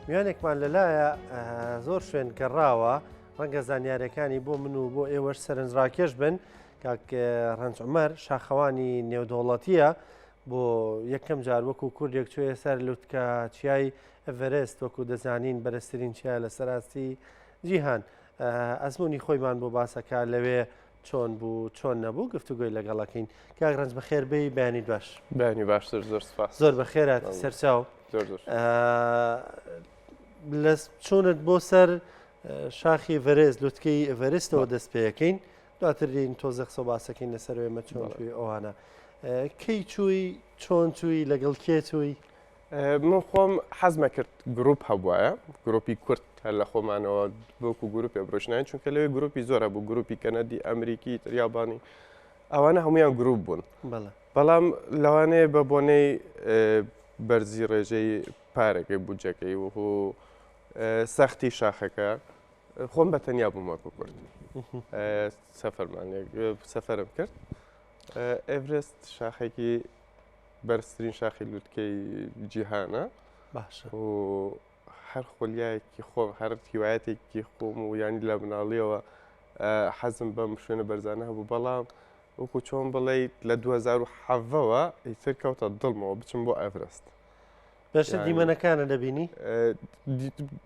میوانێکمان لەلایە زۆر شوێن گەڕاوە ڕەنگە زانیاریەکانی بۆ من و بۆ ئێوەش سەرنجڕاکێش بن کاک ڕەنج عومەر شاخەوانی نێودەوڵەتیە بۆ یەکەم جار وەکو کوردێک کوێ سەر لوتکە چیای ئەڤەرست وەکو دەزانین بەرزترین چیای لە سەراستی جیهان ئەزمموی خۆیمان بۆ باسەکە لەوێ چۆن بوو چۆن نەبوو گفتوگوی لەگەڵەکەین کاک ڕەنج بەخێربەی بەیانی باش بەنی باشتر زۆر سپاس زۆر بەخێرات سەرچاو لە چۆنت بۆ سەر شاخی ڤەرێز لوتکەی ئەڤەرستەوە دەست پێەکەین دواترین تۆزە قسە باسەکەین لەسەر وێمە چۆن توی ئەوانە کەی چووی چۆن چووی لەگەڵ کێ چووی من خۆم حەزمە کرد گروپ هەبواە گروپی کورد هەر لە خۆمانەوە بۆکو گروپی بڕۆشنین چونکە لەوێ گروپی زۆرە بوو گروپی کەنەدی ئەمریکی تریابانی ئەوانە هەمویان گروپ بوون بەڵام لەوانەیە بە بۆنەی بەرزی ڕێژەی پارەکەی بودجەکەی وهو سەختی شاخەکە خۆم بە تەنیا بووم وەکو کورد سەفەرم کرد ئێڤرست شاخێکی بەرزترین شاخی لوتکەی جیهانە باشە و هەر خۆلیایەکی خۆم هەر هیوایەتێکی خۆم و ینی لە مناڵیەوە حەزم بەم شوێنە بەرزانە هەبوو بەڵام وەکو چۆن بڵێ لە 2007ەوە ئیتر کەوتە دڵمەوە بچم بۆ ئەڤرست بەشتر دیمەنەکانە دەبینی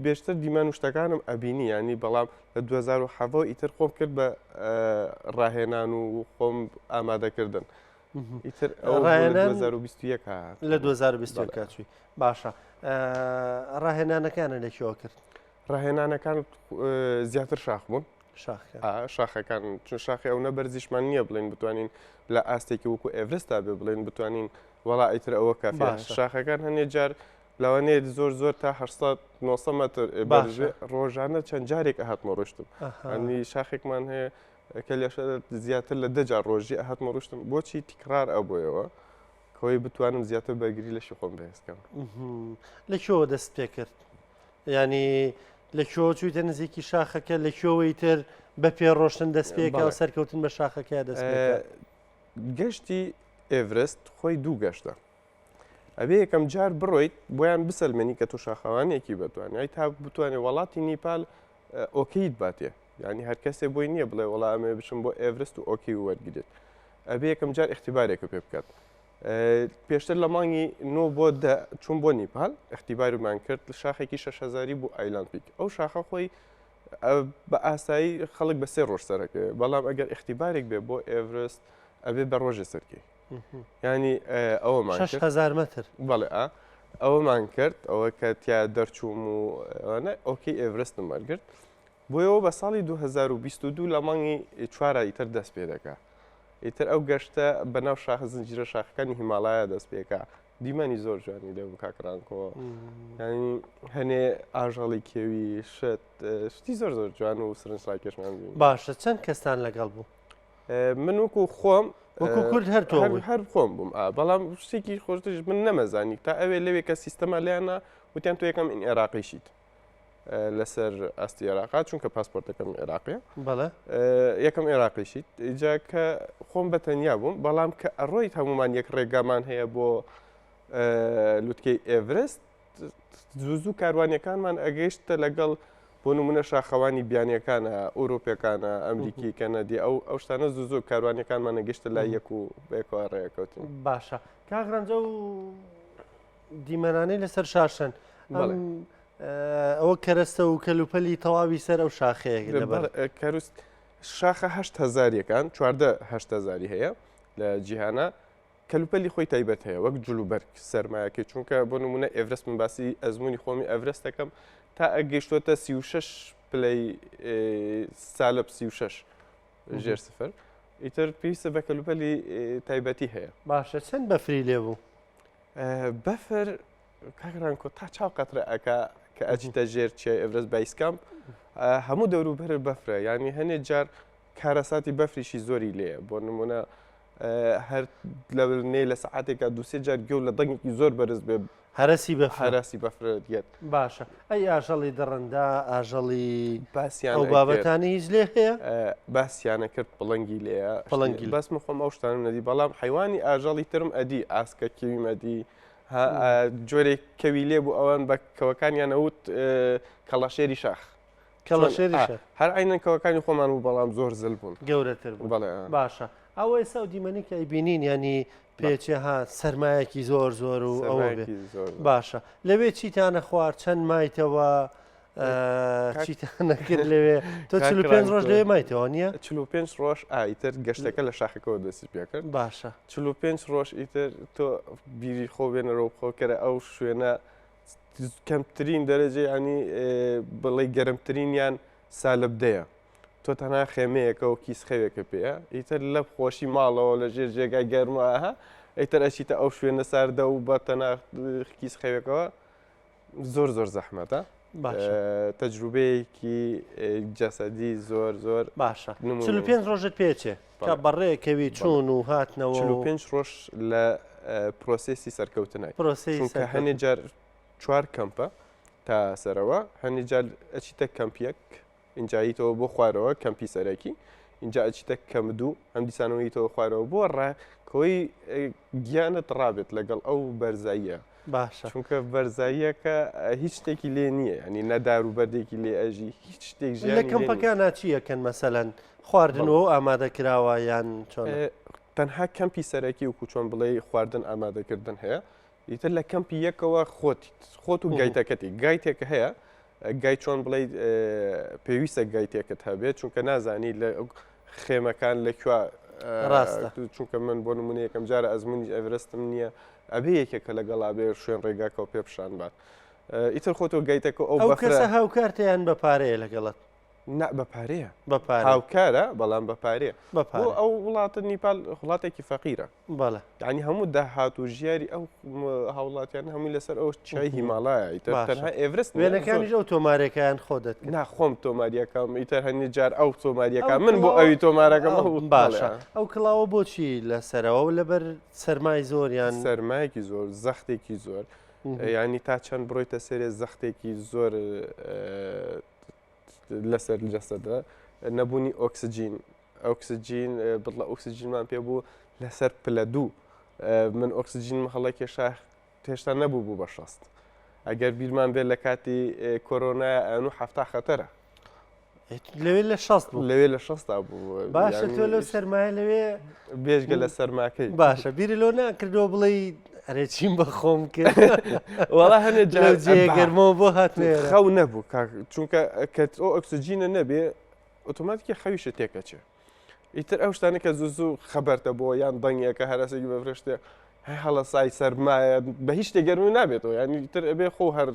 بێشتر دیمەن و شتەکانم ئەبینی ینی بەڵام لە 2007ەوە ئیتر خۆم کرد بە ڕاهێنان و خۆم ئامادەکردن ئیتر لە 2021 چووی باشە ڕاهێنانەکانە لەکیەوە کرد ڕاهێنانەکان زیاتر شاخ بوون شاخەکان چون شاخی ئەو نەبەرزیشمان نییە بڵین بتوانین لە ئاستێکی وەکو ئێڤرستا بێ بڵین بتوانین وڵا ئیتر ئەوە کافی شاخەکان هەنێ جار لەوانەیە زۆر تا 900 متر ڕۆژانە چەند جارێک ئەهاتمە ڕۆشتم ئەنی شاخێکمان هەیە کە لێشە زیاتر لە دەجار ڕۆژی ئەهاتمە ڕۆشتم بۆچی تیکرار ئەبوویەوە کەوەی بتوانم زیاتر بەگیری لەشی خۆم بەهێزکەم لەکوێوە دەست پێ کرد ینی لەکوێوە چوویتە نزیکی شاخەکە لەکوێوەی تر بە پێ ڕۆشتن دەست پێکە و سەرکەوتن بە شاخەکە دەست گەشتی ئێڤرست خۆی دوو گەشتە ئەبێ یەکەم جار بڕۆیت بۆیان بسەلمێنی کە تۆ شاخەوانێکی بتوانانی تا بتوانێت وڵاتی نیپال ئۆکیت باتێ ینی هەر کەسێ بۆی نییە بڵێ وڵا ئەمێ بچم بۆ ئێڤرست و ئۆکی وەرگیرێت ئەبێ یەکەم جار اختیبارێکە پێ بکات پێشتر لە مانگی 9 بۆ چوون بۆ نیپال اختیبارمان کرد لە شاخێکی 6,000 بۆ ئایلانپیک ئەو شاخە خۆی بە ئاسایی خەڵک بە 3 ڕۆژ سەرەکە بەڵام ئەگەر اختیبارێک بێ بۆ ئێڤرست ئەبێ بە ڕۆژێ سەرکی ینی ئەوەمان 6,000 متر بەڵێ ئەوەمان کرد ئەوە کە تیا دەرچووم و ئۆکی ئێڤرستم وەرگرت بۆیەوە بە ساڵی 2022 لە مانگی 4 ئیتر دەست پێ دەکات ئیتر ئەو گەشتە بەناو شاخ زنجیرە شاخەکانی هیماڵایە دەست پێکە دیمەنی زۆر جوانی لێ کاکرانکەوە ینی هەنێ ئاژەڵی کێوی شتی زۆر جوان و سرنجڕاکێشمان باشە چەند کەستان لەگەڵ بوو من وەکو خۆم وەکو کورد هەر خۆم بووم بەڵام شتێکی خۆشتش من نەمەزانی تا ئەوێ لەوێ کە سیستەمە لایەنە وتیان تۆ یەکەم ئین عێراقیشیت لەسەر ئاستی عێراقات چونکە پاسپۆرتەکەم عێراقیە یەکەم عێراقیشیت ئیجا کە خۆم بە تەنیا بووم بەڵام کە ئەڕۆیت هەمومان یەک ڕێگامان هەیە بۆ لوتکەی ئێڤرست زوو کاروانیەکانمان ئەگەیشتە لەگەڵ بۆ نمونە شاخەوانی بیانیەکانە ئەوروپیەکانە ئەمریکی کەنەدی ئەو شتانە زوو کاروانیەکانمان نەگەشتە لای یەک و بەیەکەوە ڕێەکەوتین باشە کاغرانجە و دیمەنانەی لەسەر شاشن ئەوە کەرەستە و کەلوپەلی تەواوی سەر ئەو شاخەیە کەروست شاخە 8,000یەکان 14,000 هەیە لە جیهانە کەلوپەلی خۆی تایبەت هەیە وەک جلوبەرگ سەرمایەکەی چونکە بۆ نمونە ئێڤرست من باسی ئەزمموی خۆمی ئەڤرست دەکەم تا ئەگەیشتوتە 36 پلەی سالب 36 ژێر سفر ئیتر پێویستە بە کەلوپەلی تایبەتی هەیە باشە چەند بەفری لێ بوو بەفر کاکران کۆ تا چاو قەترە ئەکا کە ئەچیتە ژێر چیای ئێڤرست بایسکامپ هەموو دەوروبەر بەفرە ینی هەنێ جار کارەساتی بەفریشی زۆری لێە بۆ نمونە هەر لەنێ لە سەعاتێکە 2-3 جار گوێ لە دەنگێکی زۆر بەرز بێ هەرسی بەفرە دیێت باشە ئەی ئاژەڵی دڕندا ئاژەڵی ئەو بابەتانی هیچ لێ هەیە باسییانە کرد پڵەنگی لێە بەسم خۆم ئەو شتانم نەدی بەڵام حیوانی ئاژەڵی ترم ئەدی ئاسکە کێویم ئەدی جۆرێک کەوی لێ بوو ئەوان بە کەوەکانیان ئەوت کەڵاشێری شاخ کەڵەشێریشە هەر عینەن کەوەکانی خۆمان و بەڵام زۆر زل بوون گەورەتر بوو بەڵێ باشە ئەوە ئێستا و دیمەنی کە ئەیبینین ینی پێچێ ها سەرمایەکی زۆر زۆر و ئەوە بێ باشە لەوێ چیتانە خوارد چەند مایتەوە چیتانە کرد لەوێ تۆ 45 ڕۆژ لەوێ مایتەوە نییە 45 ڕۆژ ئیتر گەشتەکە لە شاخەکەەوە دەستی پێ کرد باشە 45 ڕۆژ ئیتر تۆ بیری خۆ بێنەرەوە خۆکەرە ئەو شوێنە کەمترین دەرەجێ ینی بڵێ گەرمترینیان سالبدەیە تۆ تەنها خێمەیەکە و کیس خەوێکە پێەیە ئیتر لە خۆشی ماڵەوە لە ژێر جێگای گەرمەها ئیتر ئەچیتە ئەو شوێنە ساردە و بە تەنها کیس خەوێکەوە زۆر زۆر زەحمەتە تەجروبەیەکی جەسەدی زۆر زۆر باشە 45 ڕۆژت پێچێ کە بەڕێکەوی چوون و هاتنەوە 45 ڕۆژ لە پرۆسیسی سەرکەوتنای چونکە هەنێ جار 4 کەمپە تا سەرەوە هەنێ جار ئەچیتە کەمپیەک اینجاییتەوە بۆ خوارەوە کەمپی سەرەکی اینجا ئەچیتە کەم دوو ئەم دیسانەوەیتەوە خوارەوە بۆ ڕێکەوەی گیانت ڕابێت لەگەڵ ئەو بەرزاییە باشە چونکە بەرزاییەکە هیچ شتێکی لێ نییە ینی نەدار و بەردێکی لێ ئەژی هیچ شتێک لە کەمپەکانە چیەکەن مەسەلەن خواردنەوە ئامادەکراوە یان چۆن تەنها کەمپی سەرەکی و چۆن بڵێ خواردن ئامادەکردن هەیە ئیتر لە کەمپی یەکەوە خۆت و گایتەکەتی گایتێکە هەیە گای چۆن بڵێ پێویستە گایتێکت هەبێت چونکە نازانی لە خێمەکان لەکوێ ڕاستە چونکە من بۆ نمونە یەکەم جارە ئەزمموی ئەڤرستم نییە ئەبێ یەکێکە لەگەڵا بێ شوێن ڕێگاکە و پێ پیشان بات ئیتر خۆتۆ گایتەکە ئەو کەسە هاوکارتیان بە پارەیە لەگەڵت بە پارەیە هاوکارە بەڵام بە پارەیە ئەو وڵاتە نیپال وڵاتێکی فەقیرە بەڵێ ینی هەموو داهات و ژیاری ئەو هاوڵاتیان هەمووی لەسەر ئەو چای هیماڵایە ئیتر تەنها ئێڤرست وێنەکانیش ئەو تۆمارەکەیان خۆدەت ناخۆم تۆماریەکەم ئیتر هەنی جار ئەو تۆماریەکە من بۆ ئەوی تۆمارەکەم باشە ئەو کڵاوە بۆچی لەسەرەوە و لەبەر سەرمای زۆریان سەرمایەکی زۆر زەختێکی زۆر ینی تا چەند بڕۆیتە سێرێ زەختێکی زۆر لەسەر جەسەدە نەبوونی ئۆکسسیجین بڵە ئۆکسسیجینمان پێ بوو لەسەر پلە دوو من ئۆکسسیجین هەڵە کێشا هێشتا نەبوو بوو بە شەست ئەگەر بیرمان بێت لە کاتی کۆرۆنا ئەن و هەفتا خەتەرە لەوێ لە شەست بوو لەوێ لە شەستا بوو باشە تۆ لەو سەرمایە لەوێ بێژگە لە سەرماکەی باشە بیری لۆ ناکردەوە بڵێ ئەرێچیم بە خۆم کرد وەڵا هەنێ جێگەرمەوە بۆ هاتنێ خەو نەبوو چونکە کە ئەو ئۆکسسیجینە نەبێ ئۆتۆماتیکی خەویشە تێکەچێ ئیتر ئەو شتانە کە زوو خەبەرتە بۆ یان دەنگێکە هەراسێکی بەفرشتێ هەڵە سای سەرمایە بە هیچ شتێگەرمی نابێتەوە ینی تر ئەبێ خۆ هەر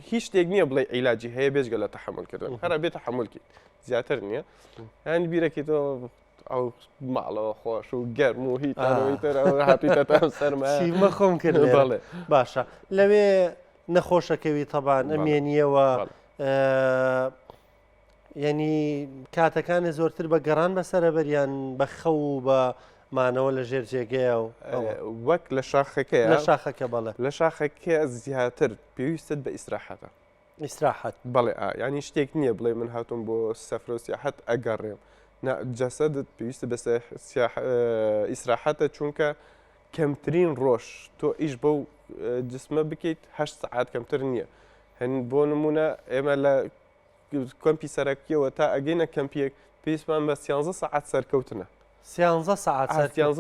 هیچ شتێک نییە بڵێ عیلاجی هەیە بێژگە لە تەحملکردن هەرا بێتە حملکی زیاتر نییە ینی بیرەکەیتەوە ئەو ماڵەوە خۆش و گەرم و هیتر هاتوویتە سەرمایە خۆم کرد بەڵێ باشە لەوێ نەخۆشەکەوی تەبان ئەمێنیەوە ینی کاتەکانی زۆرتر بە گەڕان بەسەرەبەریان بە خەو و بە مانەوە لە ژێر جێگەیە و وەک لە شاخەکەی لە شاخەکە بەڵێ لە شاخەکە زیاتر پێویستت بە ئیسراحەتە ئیسراحەت بەڵێ ینی شتێک نییە بڵێ من هاتووم بۆ سەفرە و سیاحەت ئەگەڕێم جەسەدت پێویستە بە ئیسراحەتە چونکە کەمترین ڕۆژ تۆ ئیش بەو جسمە بکەیت 8 سەعات کەمتر نییە هەن بۆ نمونە ئێمە لە کەمپی سەرەکیەوە تا ئەگەینە کەمپیەک پێویستمان بە 13 سەعات سەرکەوتنە 13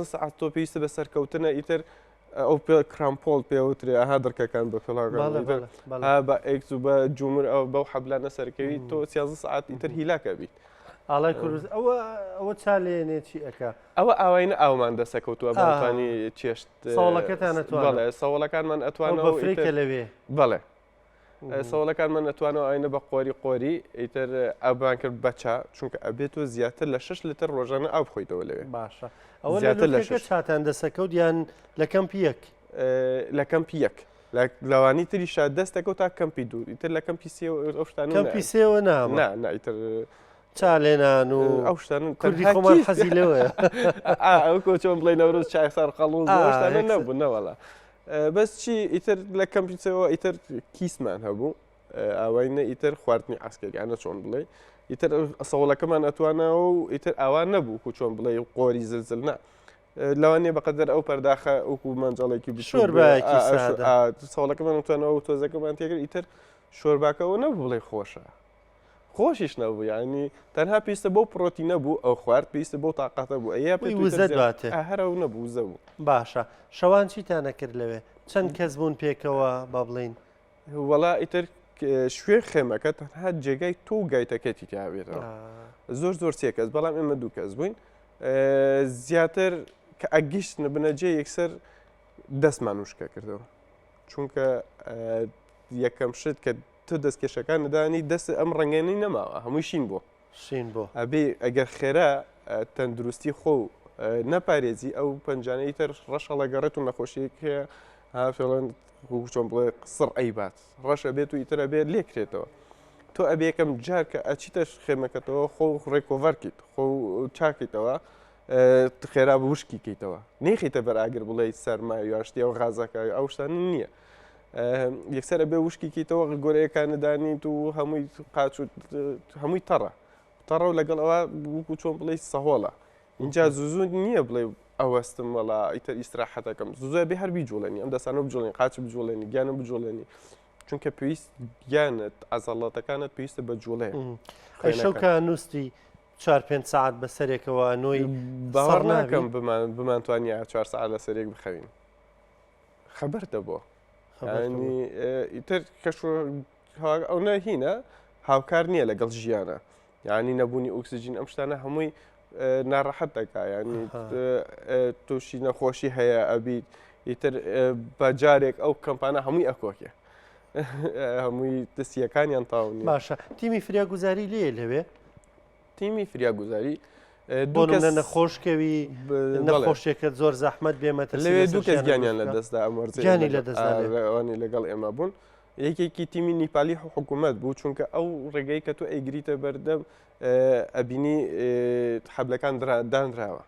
سەعات تۆ پێویستە بە سەرکەوتنە ئیتر ئەو پێ کرامپۆل پێوترێ ئەها دەرکەکان بە فڵاگەڵ بە ئەکس و بە جومر ئەو بەو حەبلانە سەرکەوی تۆ 13 سەعات ئیتر هیلاکە بیت ئاڵای کوردز ئەوە چالێنێ چی ئەکا ئەوە ئاوینە ئاومان دەسەکەوتووە بەڵتانی چێشت ساڵەکەتان بەڵێ سەوڵەکانمان ئەتوانەوە بەفریکە لەوێ بەڵێ سەوڵەکانمان ئەتوانەوە ئاینە بە قۆری ئیتر ئەوبان کرد بەچە چونکە ئەبێت و زیاتر لە 6 لتر ڕۆژانە ئاو بخۆیتەوە لەوێ باشە ئەوە لە چاتان دەسەکەوت یان لە کەمپی یەک لە کەمپی یەک لەوانی تریشا دەستەکەوت تا کەمپی دوور ئیتر لە کەمپی سێ ئەو شتان کەمپی سێوە نائیتر چالێنان و ئەو شتان کوردی خۆمان حەزی لەوەیە ئەو کۆچۆن بڵێ نەورۆز چای سەر قەڵوز شتانە نەبوو نەوەڵا بەس چی ئیتر لە کەمپیسەوە ئیتر کیسمان هەبوو ئەوەینە ئیتر خواردنی ئاسکەریانە چۆن بڵێ ئیتر سەوڵەکەمان ئەتوانەوە و ئیتر ئەوان نەبوو و چۆن بڵێ قۆری زلزلنا لەوانێ بەقەدەر ئەو پەرداخە وەکو مەنجەڵێکی شۆربایەکی سادە. ساڵەکەمان توانەوە تۆزەکەمان تێگر ئیتر شۆرباکەەوە نەبوو بڵێ خۆشە خۆشیش نەبوو یعنی تەنها پێویستە بۆ پرۆتینە بوو ئەو خوارد پێویستە بۆ تااقاتە بوو ئەیە وزە دواتێ هەرە و نەبوو زە بوو باشە شەوان چیتان نەکرد لەوێ چەند کەس بوون پێکەوە با بڵین وەڵا ئیتر شوێن خێمەکە تەنها جێگای تۆ گایتەکەتی تیاابێتەوە زۆر سێ کەس بەڵام ئێمە دوو کەس بووین زیاتر کە ئەگەشت نەبنەجێ یەکسەر دەستمان وشکە کردەوە چونکە یەکەم شت کە تۆ دەستکێشەکان نەدانی دەست ئەم ڕەنگێنی نەماوە هەمووی شین بۆ شین بۆ ئەبێ ئەگەر خێرا تەندروستی خۆ نەپارێزی ئەو پەنجانەی تر ڕەشەڵە گەڕێت و نەخۆشیەک هەیە هافێڵەن چۆن بڵێ قسڕ ئەیبات ڕەشە بێت و ئیترە بێت لێکرێتەوە تۆ ئەبێ یەکەم جار کە ئەچیتە خێمەکەتەوە خۆ ڕێکۆڤەرکیت خۆ چاکیتەوە خێرا بە وشکی کەیتەوە نێخیتە بەرئاگر بڵێ سەرمای یاشتی ئەو غازەکە ئەو شتان نییە یەکسەرە بێ وشکی کەیتەوە گۆرەیەکانەدانیت و هەمووی قاچ هەمووی تەڕە و لەگەڵ ئەوە وەکو چۆن بڵێ سەهۆڵە اینجا زوزون نییە بڵێ ئەوەستم وڵا ئیتر ئیسراحەتەکەم زوزە بێ هەر بیجوڵێنی ئەم دەسانە بجوڵێن قاچ بجوڵێنی گیانە بجوڵێنی چونکە پێویست گیانت ئازاڵاتەکانت پێویستە بە جوڵێ خەشەوکە نووستی 4-5 ساعت بەسەرێکەوە نۆی باوەڕ ناکەم بمانتوانانی 4 ساعت لە سەرێک بخەوین خەبەر دەبووە ینی ئیتر کەش ئەو نەهینە هاوکار نییە لەگەڵ ژیانە یعنی نەبوونی ئۆکسسیژین ئەم شتانە هەمووی ناڕەحەت دەکا ینی تووشی نەخۆشی هەیە ئەبییت ئیتر بەجارێک ئەو کەمپانە هەمووی ئەکۆکێ هەمووی دەستیەکانیان تاونی باشە تیمی فریاگوزاری لێ لەوێ تیمی فریاگوزاری بۆ نەخۆشکەوی نەخۆشیەکە زۆر زەحمەت بێمەتە لەوێ دوو کەس گیانیان لە دەستدا ئەمەرجیانی لە دەستداوانی لەگەڵ ئێمە بوون یەکێکی تیمی نیپالی حکوومەت بوو چونکە ئەو ڕێگەی کە تۆ ئەیگریتە بەردەم ئەبینی حەبلەکان دانراوە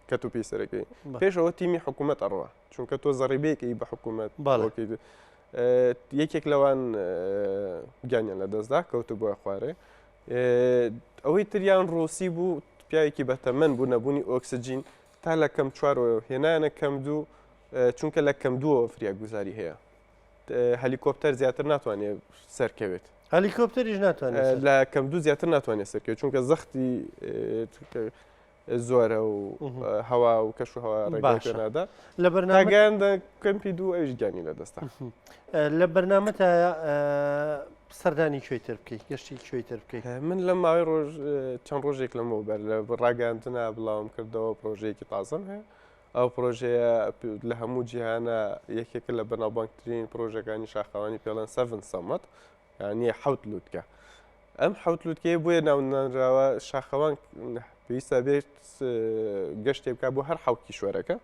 کە تو پێسەرەکەی پێشەوە تیمی حکوومەت ئەڕوە چونکە تۆ زەڕیبەیەکی بە حکوومەت یەکێک لەوان گیانیان لە دەستدا کەوتو بۆە خوارێ ئەوەی تریان ڕۆسی بوو پیاوێکی بەتەمەن بوو نەبوونی ئۆکسسیژین تا لە کەم چوارەوە هێنانە کەم دوو چونکە لە کەم دووە فریاگوزاری هەیە هەلیکۆپتەر زیاتر ناتوانێت سەرکەوێت هەلیکۆپتەریش ناتوانێت لە کەم دوو زیاتر ناتوانێت سەرکەوێت چونکە زەختی زۆرە و هەوا و کەش و هەوا ڕێگەکەنادا لە بەرنامەگەیاندا کەمپی دوو ئەوش گیانی لە دەستا لە بەرنامەتە سەردانی کوێتر بکەیت گەشتی کوێتر بکەیت من لە ماوەی ڕۆژ چەند ڕۆژێک لەمەوە بەر لە ڕاگەاندنا بڵاوم کردەوە پرۆژەیەکی تازەم هەیە ئەو پرۆژەیە لە هەموو جیهانە یەکێکە لە بەناوبانگترین پرۆژەکانی شاخەوانی پێڵەن 7 سەمەت یعنی حوت لووتکە ئەم حوت لووتکەیە بۆیە ناونراوە شاخەوان پێویستە بێت گەشتێ بکات بۆ هەر حوت کیشوەرەکە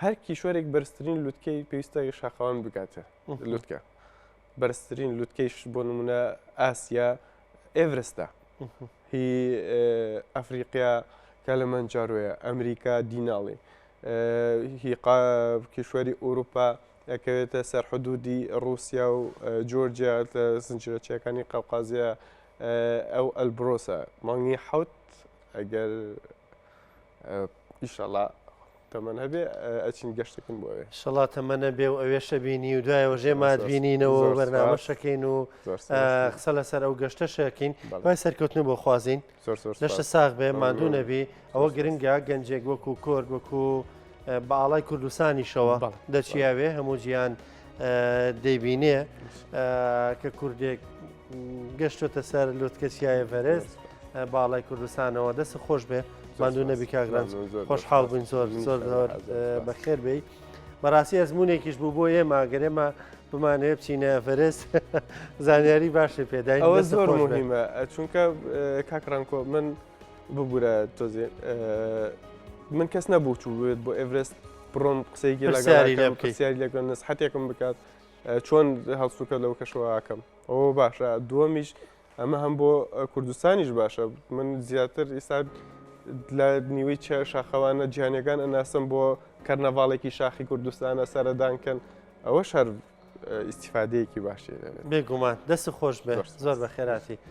هەر کیشوەرێک بەرزترین لووتکەی پێویستە شاخەوان بکاتە لووتکە بەرزترین لووتکەیش بۆ نمونە ئاسیا ئێڤرستە هی ئەفریقیا کەلەمەنجارویە ئەمریکا دیناڵی هی کیشوەری ئوروپا ئەکەوێتە سەر حدودی رووسیا و جۆرجیا لە زنجیرەچیەکانی قەوقازیە ئەو ئەلبرۆسە مانگی حوت ئەگەر ئیشەڵا تەمەەن هەبێ ئەچین گەشتەکەن بۆ ئەوێ شەڵا تەمەنە بێ و ئەوێشە بینی و دوایەوە ژێمات بینینەوە بەرنامەشەکەین و قسە لەسەر ئەو گەشتەشەکەین وای سەرکەوتن بۆ خوازین لەشە ساغ بێ مادوو نەبی ئەوە گرنگە گەنجێک وەکو کۆرد وەکو بە ئاڵای کوردستانیشەوە دەچیاوێ هەموو گیان دەیبینێ کە کوردێک گەشتۆتە سەر لوتکەسیایە ڤەرست باڵای کوردستانەوە دەست خۆش بێ مادوو نەبی کاگران خۆشحاڵ بووین زۆر زۆر بەخێر بێیت بەڕاستی ئەزمونێکیش بوو بۆ ئێمە گەرێمە بمانەوێ بچینە ڤەرست زانیاری باشی پێداین ئەوە زۆر مهمە چونکە کاکڕانکۆ من ببوورە تۆزێ من کەس نەبوو چووێت بۆ ئێڤرست بڕۆم قسەیەکی لەگەڵ لەگەڵ نسحەتێکم بکات چۆن هەڵسوکە لەو کەشەوەکەم ئەوە باشە دووەمیش ئەمە هەم بۆ کوردستانیش باشە من زیاتر ئێستا لە نیوەی شاخەوانە جیهانیەکان ئەناسم بۆ کەرنەڤاڵێکی شاخی کوردستانە سەردانکەن ئەوە شەر ئیسیفادەیەکی باشی بێگومان دەست خۆش بێ زۆر بە خێراتی